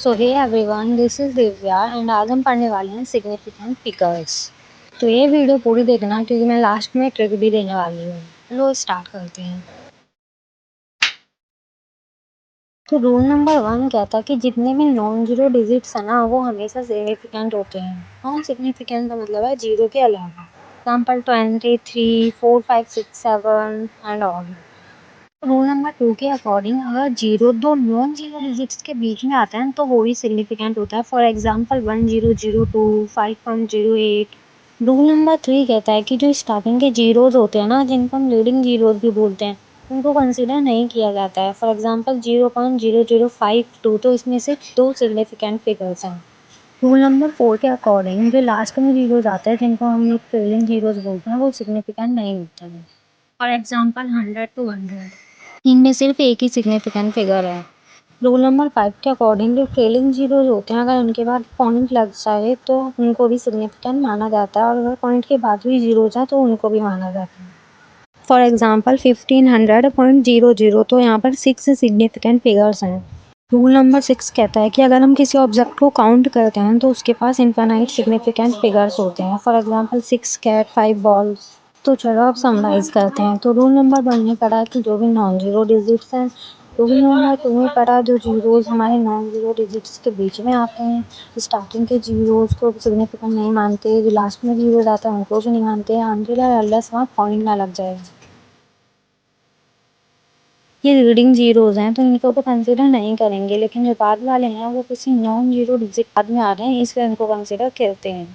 So hey everyone, this is Divya and आज हम पढ़ने वाले हैं सिग्निफिकेंट फिगर्स। तो ये वीडियो पूरी देखना क्योंकि मैं लास्ट में ट्रिक भी देने वाली हूँ। लो स्टार्ट करते हैं। तो रूल नंबर 1 कहता है कि जितने भी नॉन जीरो डिजिट्स है ना वो हमेशा सिग्निफिकेंट होते हैं। नॉन सिग्निफिकेंट का मतलब है जीरो के अलावा। Example 23, 4, 5, 6, 7 and all. Rule number 2 के अकॉर्डिंग अगर जीरो दो नॉन जीरो डिजिट्स के बीच में आता है तो वो ही सिग्निफिकेंट होता है। For example 1002, 5108। रूल नंबर 3 कहता है कि जो स्टार्टिंग के जीरोज होते हैं ना, जिनको हम लीडिंग जीरोज भी बोलते हैं, उनको कंसिडर नहीं किया जाता है। फॉर एग्जांपल 0.0052, तो इसमें से दो सिग्निफिकेंट फिगर्स हैं। रूल नंबर 4 के अकॉर्डिंग जो लास्ट में जीरोज आते हैं, जिनको हम लोग ट्रेलिंग जीरोज बोलते हैं, वो सिग्निफिकेंट नहीं होते हैं। फॉर एग्जांपल 100 to 100, इनमें सिर्फ एक ही सिग्निफिकेंट फिगर है। रूल नंबर 5 के अकॉर्डिंग जो ट्रेलिंग जीरोज होते हैं, अगर उनके बाद पॉइंट लग जाए तो उनको भी सिग्निफिकेंट माना जाता है, और अगर पॉइंट के बाद भी जीरोज हैं तो उनको भी माना जाता है। फॉर एग्जांपल 1500.00, तो यहाँ पर 6 सिग्निफिकेंट फिगर्स हैं। रूल नंबर 6 कहता है कि अगर हम किसी ऑब्जेक्ट को काउंट करते हैं तो उसके पास इनफाइनाइट सिग्निफिकेंट फिगर्स होते हैं। For example 6 cat, 5 balls. तो चलो अब समराइज करते हैं। तो रूल नंबर 1 में पढ़ा कि जो भी नॉन जीरो डिजिट्स हैं, रूल नंबर 2 में पढ़ा जो जीरोज हमारे नॉन जीरो डिजिट्स के बीच में आते हैं, स्टार्टिंग के जीरोज को सिग्निफिकेंट नहीं मानते, जो लास्ट में जीरोज आता है उनको भी नहीं मानते, अनटिल अनलेस वहाँ पॉइंट ना लग जाए। ये रीडिंग जीरोज हैं तो इनको तो कंसिडर नहीं करेंगे, लेकिन जो बाद वाले हैं वो किसी नॉन जीरो डिजिट बाद में आ रहे हैं, इसलिए इनको कंसिडर करते हैं।